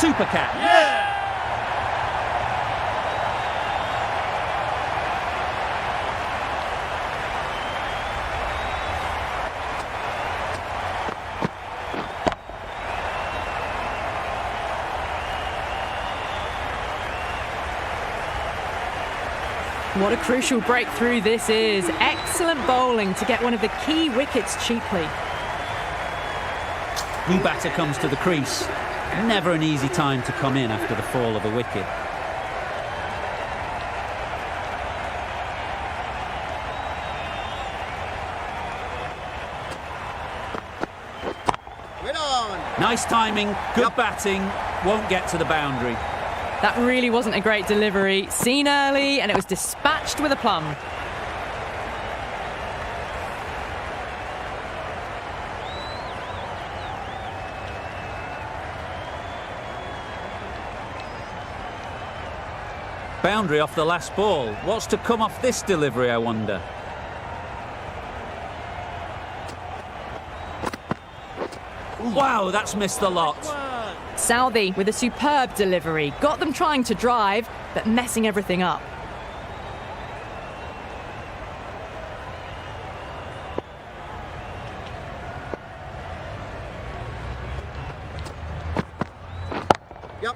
super catch. Yeah! What a crucial breakthrough this is. Excellent bowling to get one of the key wickets cheaply. New batter comes to the crease. Never an easy time to come in after the fall of a wicket. Nice timing, good batting, won't get to the boundary. That really wasn't a great delivery. Seen early, and it was dispatched with a plum. Boundary off the last ball. What's to come off this delivery, I wonder? Wow, that's missed the lot. Southey with a superb delivery. Got them trying to drive, but messing everything up. Yep.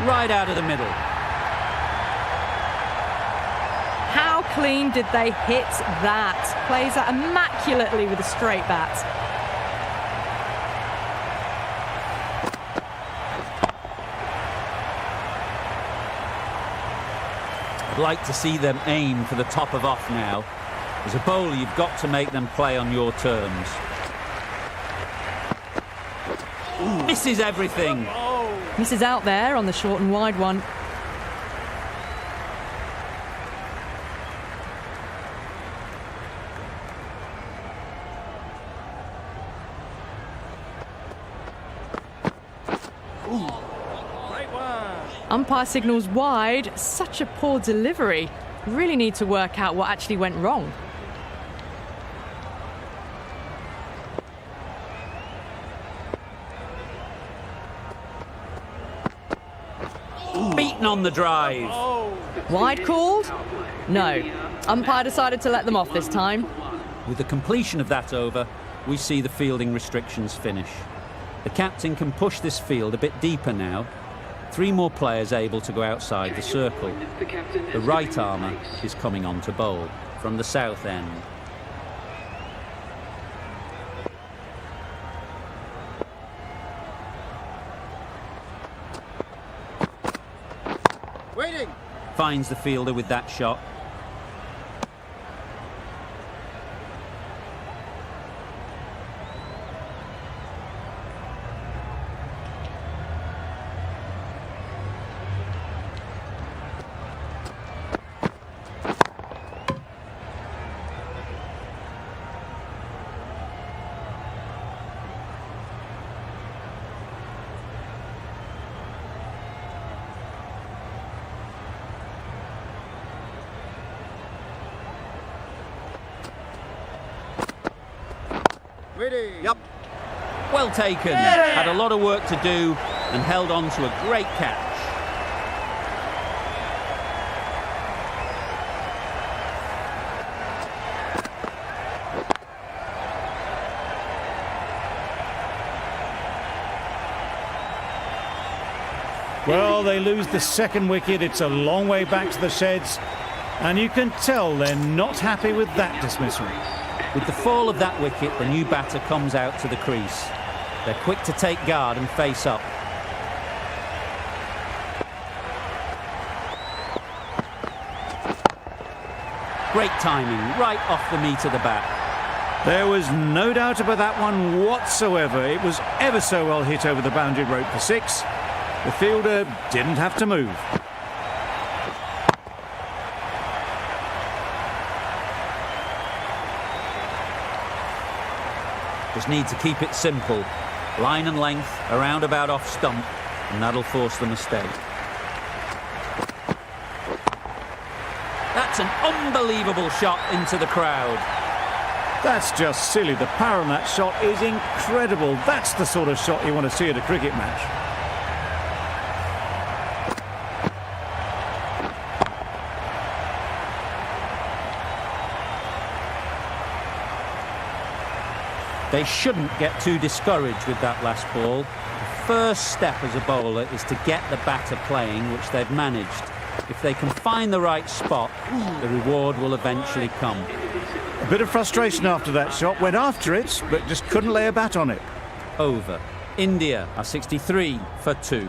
Right out of the middle. How clean did they hit that? Plays that immaculately with a straight bat. Like to see them aim for the top of off now. As a bowler, you've got to make them play on your terms. Ooh. Misses everything. Misses out there on the short and wide one. Umpire signals wide. Such a poor delivery. Really need to work out what actually went wrong. Beaten on the drive. Wide called? No. Umpire decided to let them off this time. With the completion of that over, we see the fielding restrictions finish. The captain can push this field a bit deeper now. 3 more players able to go outside the circle. The right armour is coming on to bowl from the south end. Waiting. Finds the fielder with that shot. Ready. Yep. Well taken. Had a lot of work to do and held on to a great catch. Well, they lose the second wicket. It's a long way back to the sheds, and you can tell they're not happy with that dismissal. With the fall of that wicket, the new batter comes out to the crease. They're quick to take guard and face up. Great timing, right off the meat of the bat. There was no doubt about that one whatsoever. It was ever so well hit over the boundary rope for 6. The fielder didn't have to move. Just need to keep it simple. Line and length, around about off stump, and that'll force the mistake. That's an unbelievable shot into the crowd. That's just silly. The power on that shot is incredible. That's the sort of shot you want to see at a cricket match. They shouldn't get too discouraged with that last ball. The first step as a bowler is to get the batter playing, which they've managed. If they can find the right spot, the reward will eventually come. A bit of frustration after that shot. Went after it, but just couldn't lay a bat on it. Over. India are 63 for 2.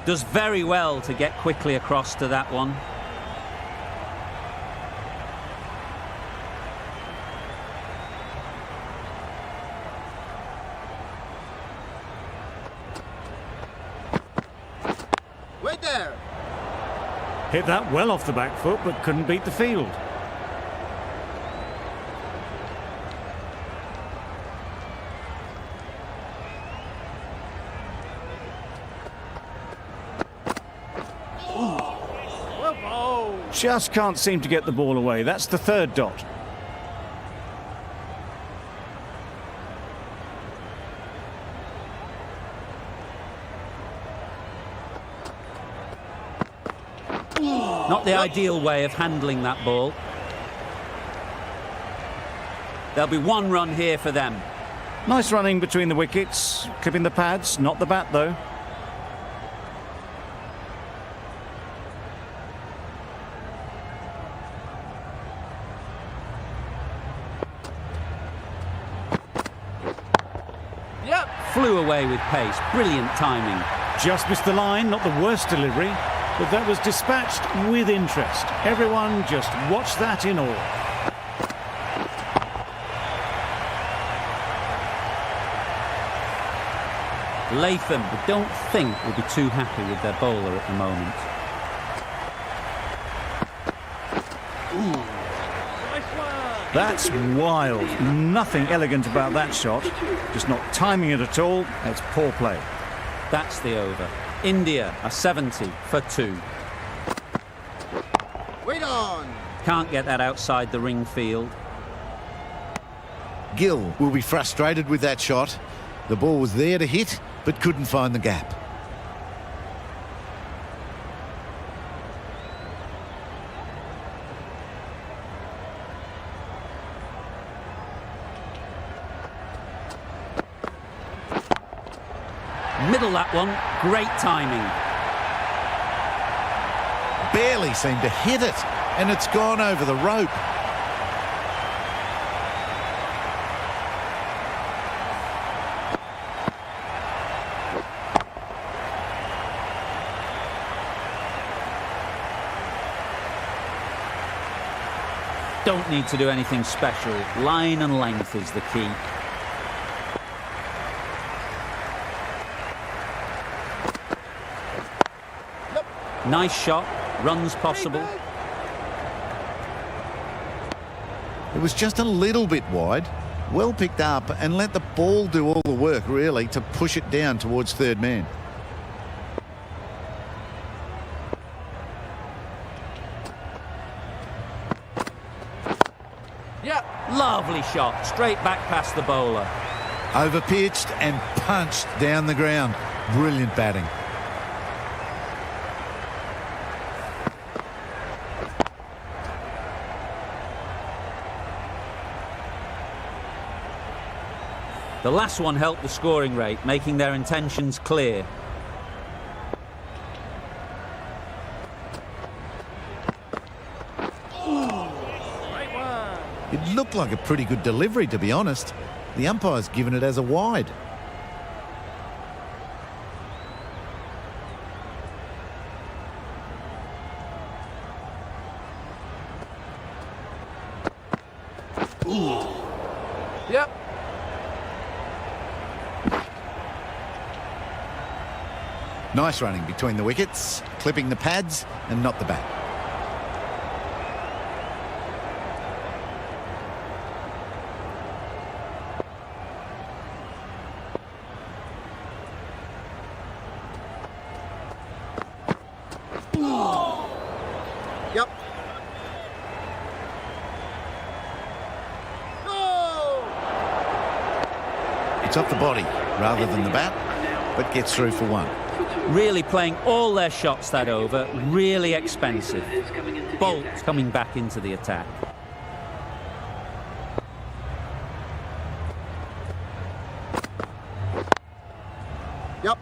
Does very well to get quickly across to that one. Wait there. Hit that well off the back foot, but couldn't beat the field. Just can't seem to get the ball away. That's the third dot. Not the ideal way of handling that ball. There'll be 1 run here for them. Nice running between the wickets, clipping the pads, not the bat though. Flew away with pace. Brilliant timing. Just missed the line, not the worst delivery, but that was dispatched with interest. Everyone just watched that in awe. Latham, I don't think, will be too happy with their bowler at the moment. That's wild. Nothing elegant about that shot. Just not timing it at all. It's poor play. That's the over. India are 70 for 2. Wait on. Can't get that outside the ring field. Gill will be frustrated with that shot. The ball was there to hit, but couldn't find the gap. Middle that one. Great timing. Barely seemed to hit it, and it's gone over the rope. Don't need to do anything special. Line and length is the key. Nice shot. Runs possible. It was just a little bit wide. Well picked up and let the ball do all the work, really, to push it down towards third man. Lovely shot. Straight back past the bowler. Overpitched and punched down the ground. Brilliant batting. The last one helped the scoring rate, making their intentions clear. It looked like a pretty good delivery, to be honest. The umpire's given it as a wide. Yep. Nice running between the wickets, clipping the pads and not the bat. Yep. Go! It's off the body rather than the bat, but gets through for 1. Really playing all their shots that over, really expensive. Bolt coming back into the attack. Yep.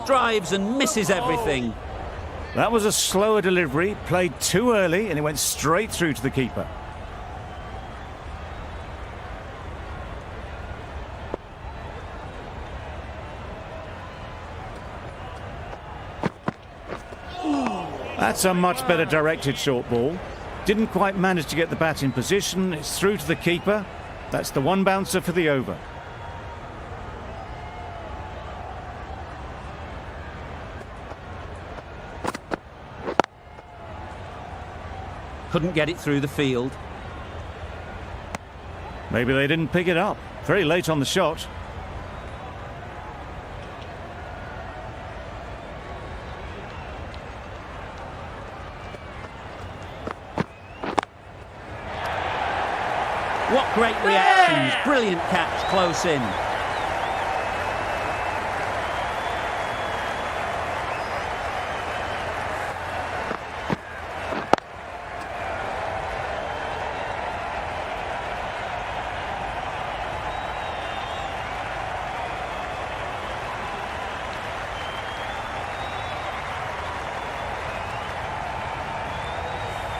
Drives and misses everything. That was a slower delivery, played too early, and it went straight through to the keeper. That's a much better directed short ball. Didn't quite manage to get the bat in position. It's through to the keeper. That's the one bouncer for the over. Couldn't get it through the field. Maybe they didn't pick it up. Very late on the shot. What great reactions. Brilliant catch close in.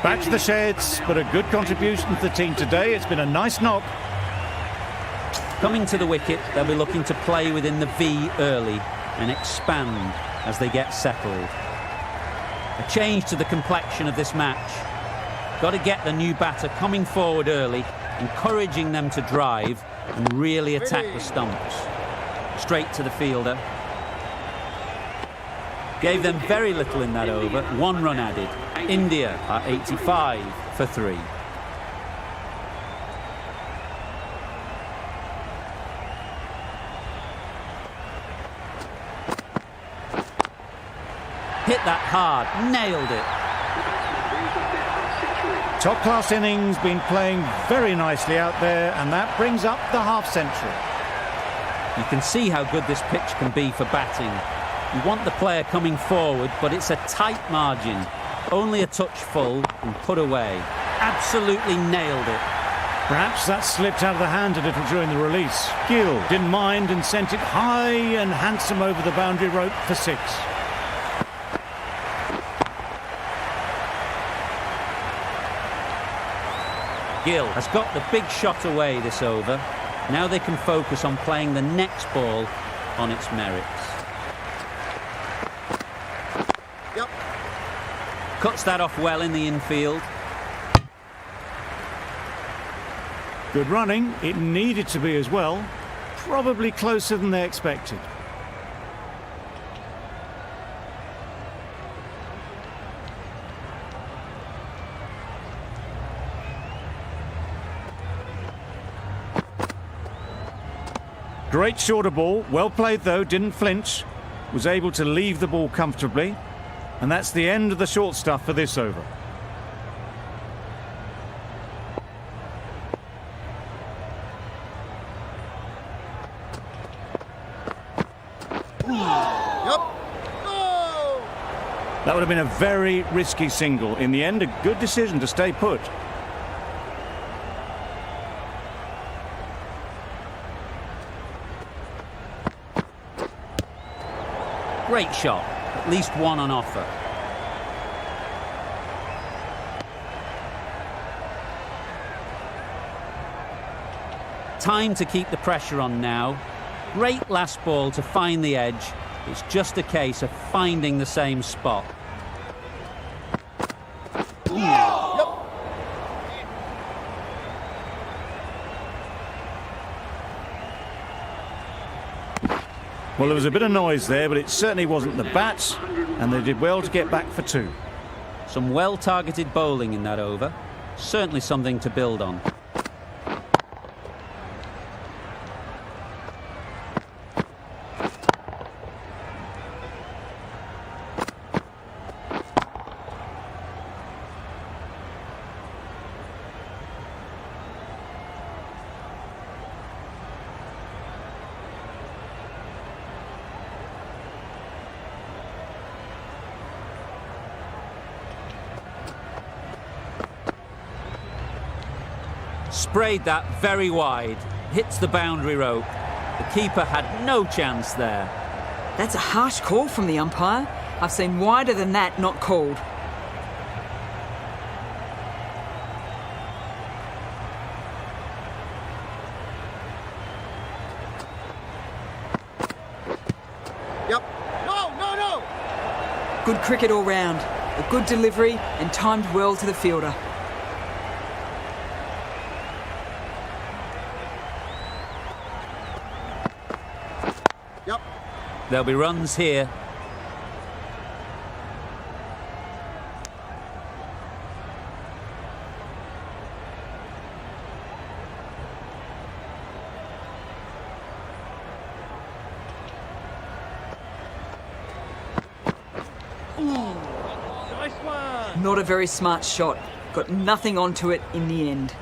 Back to the sheds, but a good contribution to the team today. It's been a nice knock. Coming to the wicket, they'll be looking to play within the V early and expand as they get settled. A change to the complexion of this match. Got to get the new batter coming forward early, encouraging them to drive and really attack the stumps. Straight to the fielder. Gave them very little in that over, 1 run added. India are 85 for 3. Hit that hard, nailed it. Top class innings, been playing very nicely out there, and that brings up the half century. You can see how good this pitch can be for batting. You want the player coming forward, but it's a tight margin. Only a touch full and put away. Absolutely nailed it. Perhaps that slipped out of the hand a little during the release. Gill didn't mind and sent it high and handsome over the boundary rope for 6. Gill has got the big shot away this over. Now they can focus on playing the next ball on its merits. Yep. Cuts that off well in the infield. Good running. It needed to be as well. Probably closer than they expected. Great shorter ball. Well played though. Didn't flinch. Was able to leave the ball comfortably. And that's the end of the short stuff for this over. That would have been a very risky single. In the end, a good decision to stay put. Great shot. At least one on offer. Time to keep the pressure on now. Great last ball to find the edge. It's just a case of finding the same spot. Well, there was a bit of noise there, but it certainly wasn't the bats, and they did well to get back for 2. Some well-targeted bowling in that over. Certainly something to build on. sprayed that very wide. Hits the boundary rope. The keeper had no chance there. That's a harsh call from the umpire. I've seen wider than that not called. Yep. No, no, no! Good cricket all round. A good delivery and timed well to the fielder. Yep. There'll be runs here. Not a very smart shot. Got nothing onto it in the end.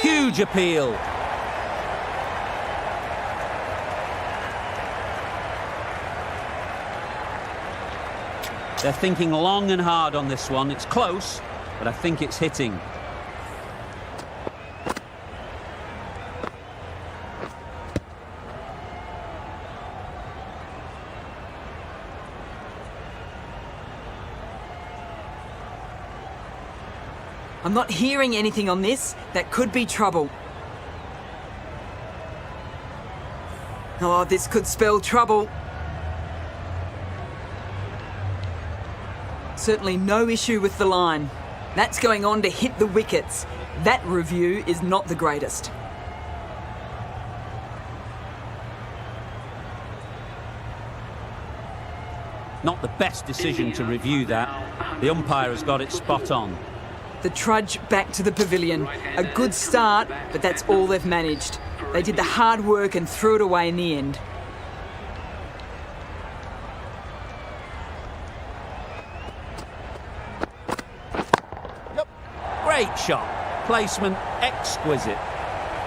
Huge appeal. They're thinking long and hard on this one. It's close, but I think it's hitting. I'm not hearing anything on this. That could be trouble. Oh, this could spell trouble. Certainly no issue with the line. That's going on to hit the wickets. That review is not the greatest. Not the best decision to review that. The umpire has got it spot on. The trudge back to the pavilion. A good start, but that's all they've managed. They did the hard work and threw it away in the end. Yep. Great shot. Placement exquisite.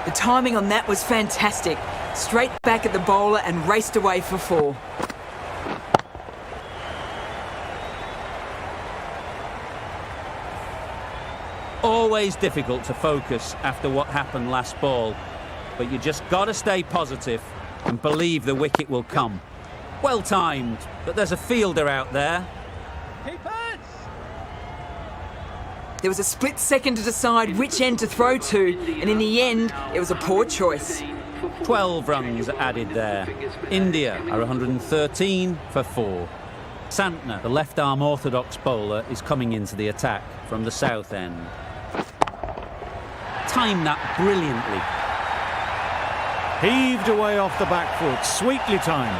The timing on that was fantastic. Straight back at the bowler and raced away for 4. Always difficult to focus after what happened last ball, but you just got to stay positive and believe the wicket will come. Well timed, but there's a fielder out there. There was a split second to decide which end to throw to, and in the end, it was a poor choice. 12 runs added there. India are 113 for 4. Santner, the left-arm orthodox bowler, is coming into the attack from the south end. Timed that brilliantly. Heaved away off the back foot, sweetly timed.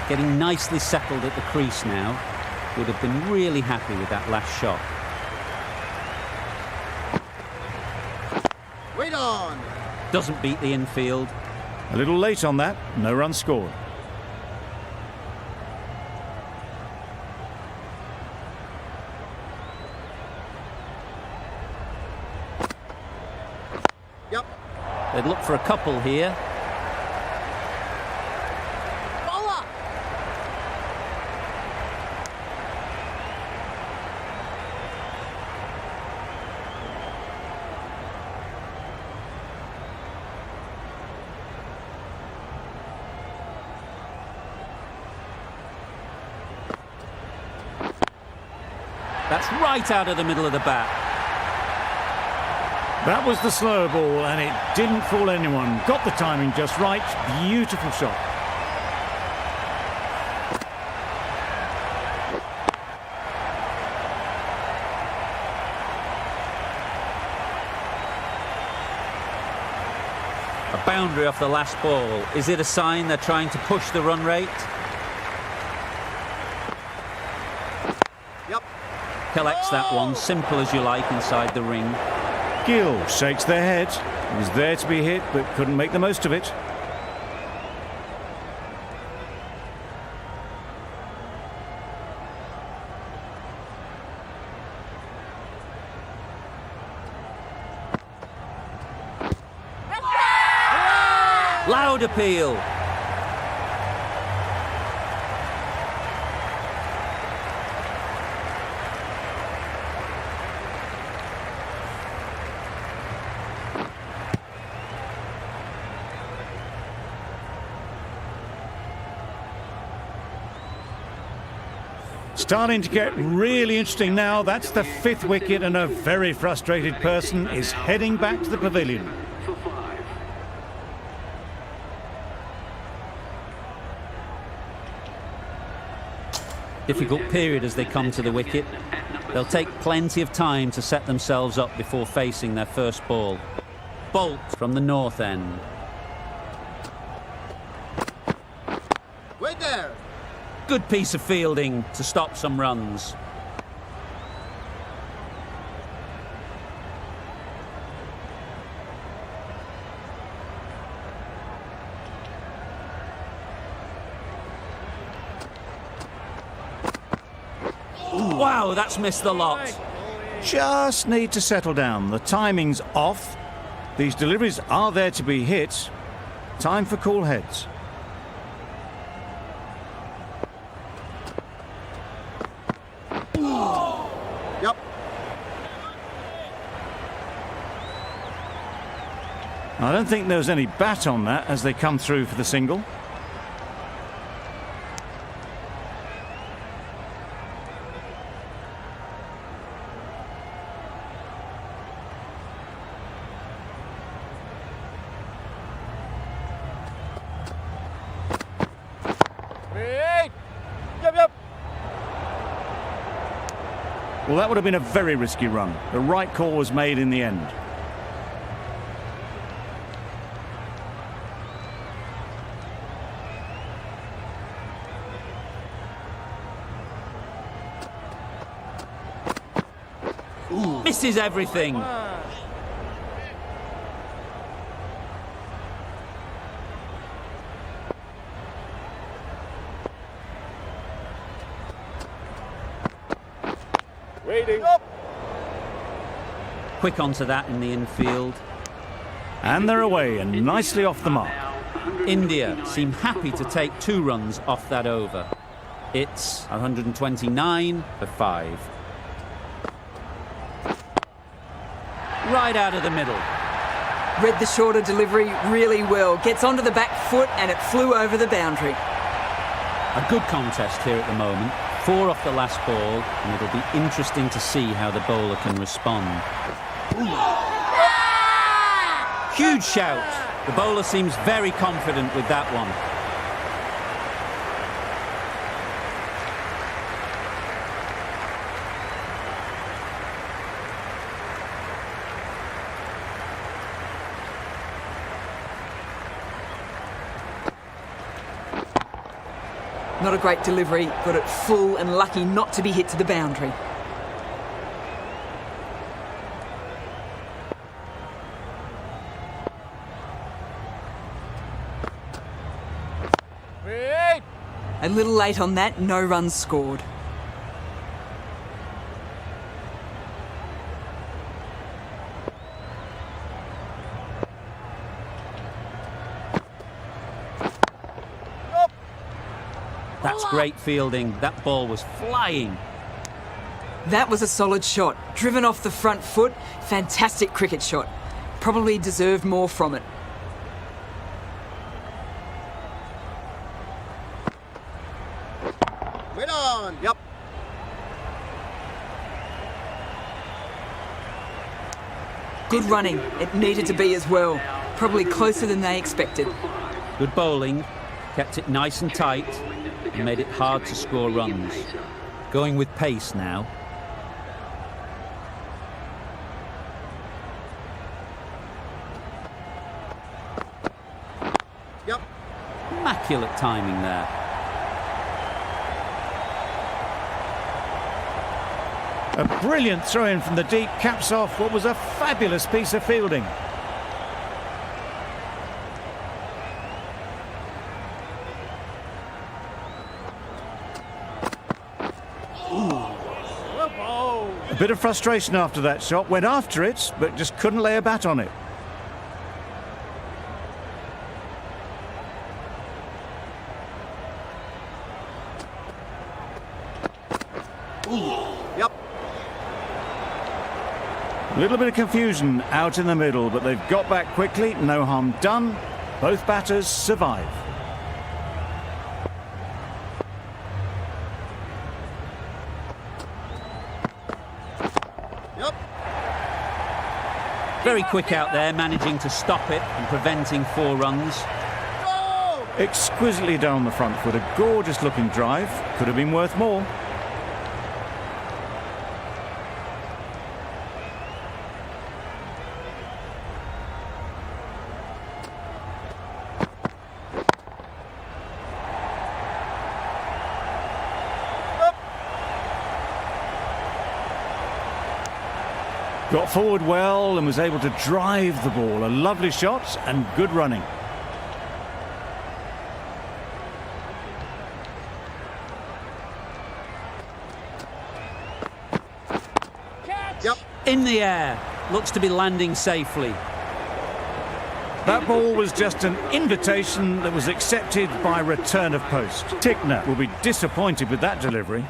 Getting nicely settled at the crease now. Would have been really happy with that last shot. Wait on! Doesn't beat the infield. A little late on that, no run scored. Yep. They'd look for a couple here. Bowler! That's right out of the middle of the bat. That was the slower ball and it didn't fool anyone. Got the timing just right. Beautiful shot. A boundary off the last ball. Is it a sign they're trying to push the run rate? Yep. Collects that one, simple as you like, inside the ring. Gill shakes their head. He was there to be hit, but couldn't make the most of it. Loud appeal. Starting to get really interesting now. That's the 5th wicket, and a very frustrated person is heading back to the pavilion. Difficult period as they come to the wicket. They'll take plenty of time to set themselves up before facing their first ball. Bolt from the north end. Wait there. Good piece of fielding to stop some runs. Wow, that's missed the lot. Just need to settle down. The timing's off. These deliveries are there to be hit. Time for cool heads. Yep. I don't think there was any bat on that as they come through for the single. Well, that would have been a very risky run. The right call was made in the end. Misses everything. Waiting. Quick onto that in the infield. And they're away and nicely off the mark. India seem happy to take 2 runs off that over. It's 129 for 5. Right out of the middle. Read the shorter delivery really well. Gets onto the back foot and it flew over the boundary. A good contest here at the moment. 4 off the last ball, and it'll be interesting to see how the bowler can respond. Huge shout. The bowler seems very confident with that one. Not a great delivery, got it full and lucky not to be hit to the boundary. A little late on that, no runs scored. That's great fielding. That ball was flying. That was a solid shot. Driven off the front foot. Fantastic cricket shot. Probably deserved more from it. Wait on. Yep. Good running. It needed to be as well. Probably closer than they expected. Good bowling. Kept it nice and tight and made it hard to score runs. Going with pace now. Yep. Immaculate timing there. A brilliant throw-in from the deep caps off what was a fabulous piece of fielding. A bit of frustration after that shot. Went after it, but just couldn't lay a bat on it. Yep. A little bit of confusion out in the middle, but they've got back quickly. No harm done. Both batters survive. Yep. Very quick out there, managing to stop it and preventing 4 runs. Go! Exquisitely done on the front foot. A gorgeous looking drive. Could have been worth more. Got forward well and was able to drive the ball. A lovely shot and good running. Yep. In the air, looks to be landing safely. That ball was just an invitation that was accepted by return of post. Tickner will be disappointed with that delivery.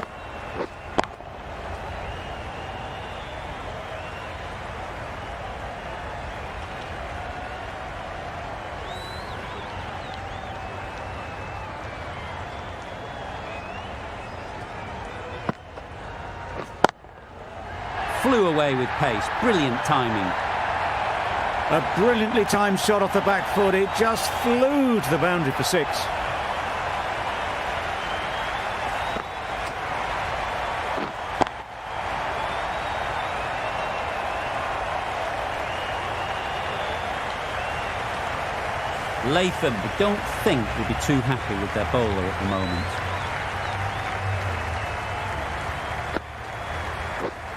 Flew away with pace. Brilliant timing. A brilliantly timed shot off the back foot. It just flew to the boundary for 6. Latham, I don't think, will be too happy with their bowler at the moment.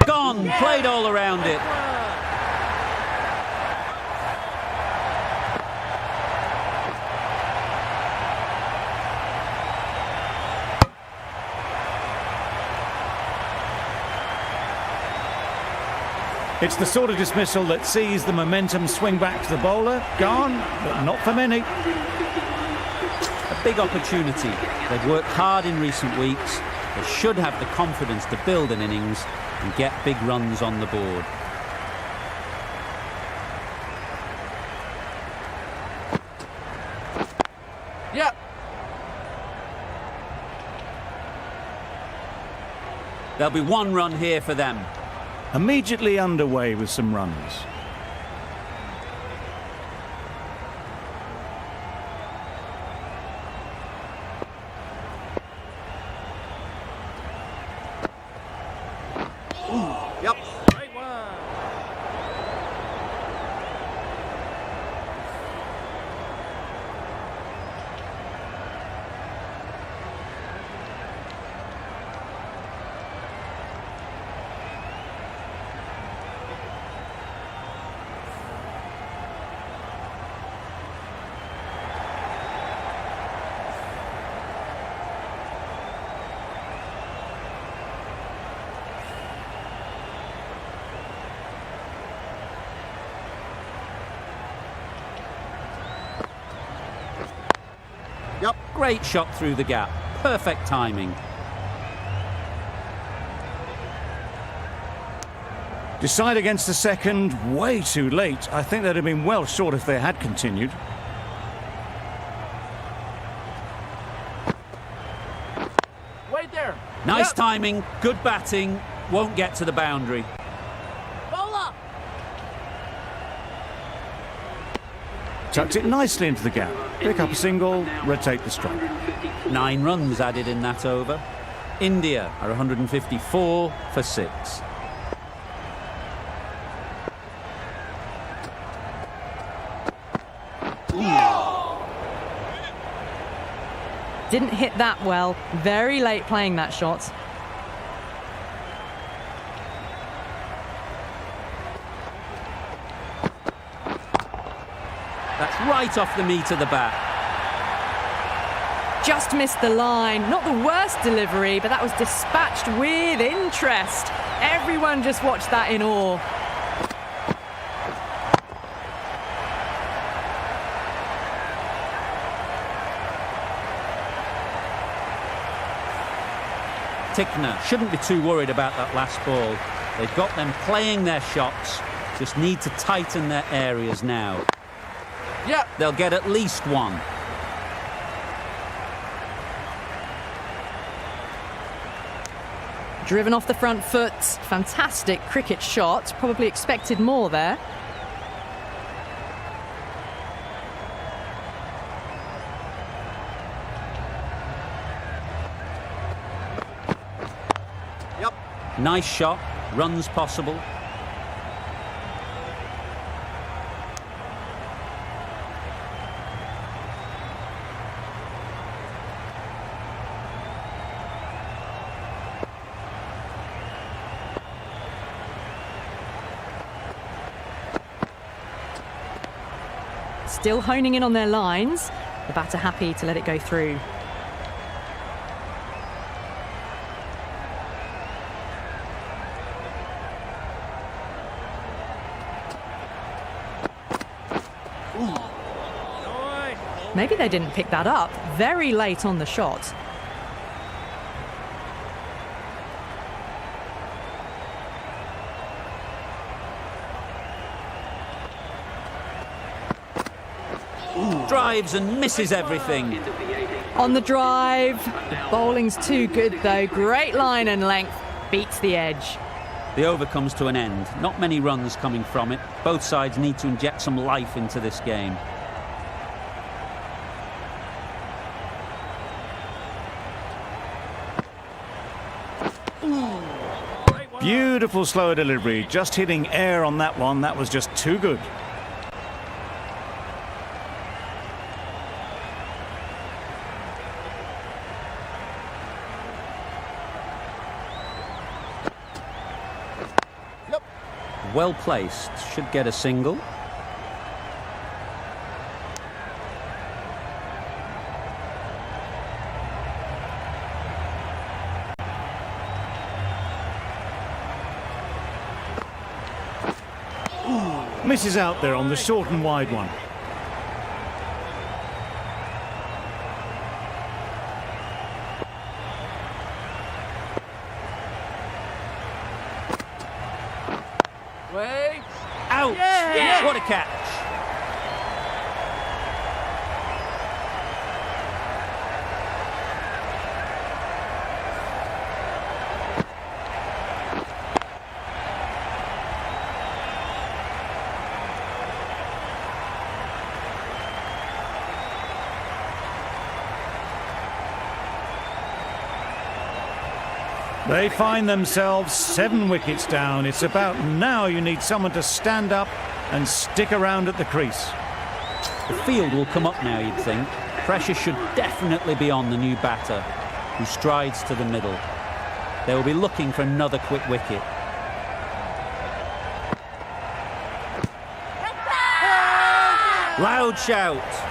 Gone! Played all around it. It's the sort of dismissal that sees the momentum swing back to the bowler. Gone, but not for many. A big opportunity. They've worked hard in recent weeks. They should have the confidence to build an innings and get big runs on the board. Yep. There'll be 1 run here for them. Immediately underway with some runs. Yep. Yep. Great shot through the gap. Perfect timing. Decide against the second, way too late. I think they'd have been well short if they had continued. Wait there. Nice Yep. timing, good batting, won't get to the boundary. Bowler. Tucked it nicely into the gap. Pick up a single, rotate the strike. 9 runs added in that over. India are 154 for 6. Didn't hit that well. Very late playing that shot. That's right off the meat of the bat. just missed the line. Not the worst delivery, but that was dispatched with interest. Everyone just watched that in awe. Tickner shouldn't be too worried about that last ball. They've got them playing their shots, just need to tighten their areas now. Yep. They'll get at least one. Driven off the front foot. Fantastic cricket shot. Probably expected more there. Yep. Nice shot. Runs possible. Still honing in on their lines. The batter happy to let it go through. Maybe they didn't pick that up. Very late on the shot. Drives and misses everything. On the drive. The bowling's too good though. Great line and length. Beats the edge. The over comes to an end. Not many runs coming from it. Both sides need to inject some life into this game. Beautiful slow delivery, just hitting air on that one. That was just too good. Yep. Well placed. Should get a single. Misses out there on the short and wide one. Wait. Out! Yeah. What a catch! They find themselves 7 wickets down. It's about now you need someone to stand up and stick around at the crease. The field will come up now, you'd think. Pressure should definitely be on the new batter, who strides to the middle. They will be looking for another quick wicket. Loud shout.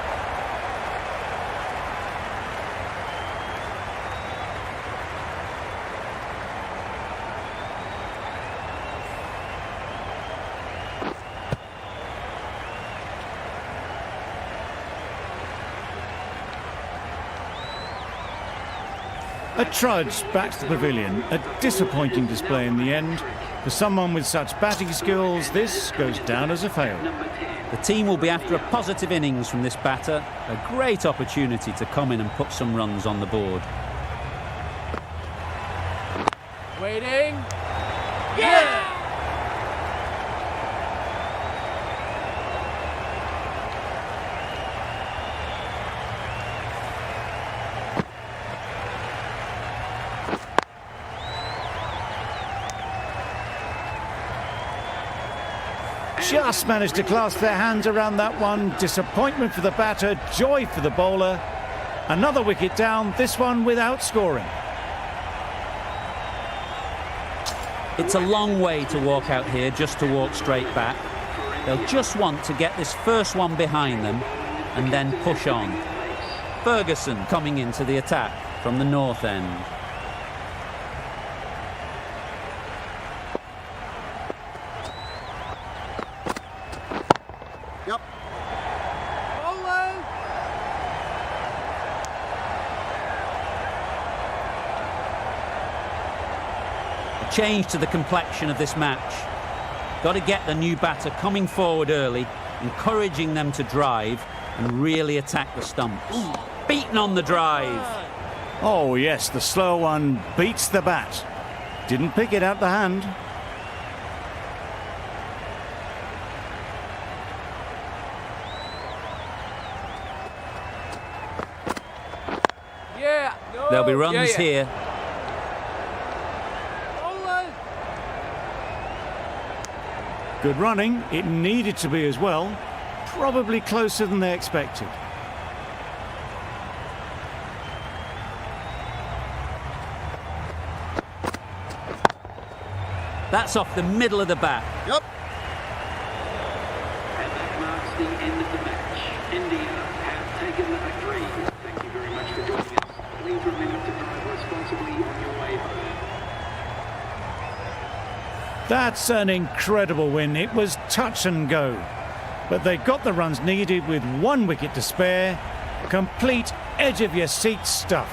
A trudge back to the pavilion. A disappointing display in the end. For someone with such batting skills, this goes down as a fail. The team will be after a positive innings from this batter. A great opportunity to come in and put some runs on the board. Waiting. Yeah! Just managed to clasp their hands around that one. Disappointment for the batter, joy for the bowler. Another wicket down, this one without scoring. It's a long way to walk out here just to walk straight back. They'll just want to get this first one behind them and then push on. Ferguson coming into the attack from the north end. Yep. Bowling. A change to the complexion of this match. Got to get the new batter coming forward early, encouraging them to drive and really attack the stumps. Beaten on the drive. Oh, yes, the slow one beats the bat. Didn't pick it out the hand. Yeah. No. There'll be runs here. Bowling. Good running. It needed to be as well. Probably closer than they expected. That's off the middle of the bat. Yep. And that marks the end of the match. India have taken the victory. Thank you very much for joining us. Please remember to drive responsibly on your way home. That's an incredible win. It was touch and go. But they got the runs needed with 1 wicket to spare. Complete edge-of-your-seat stuff.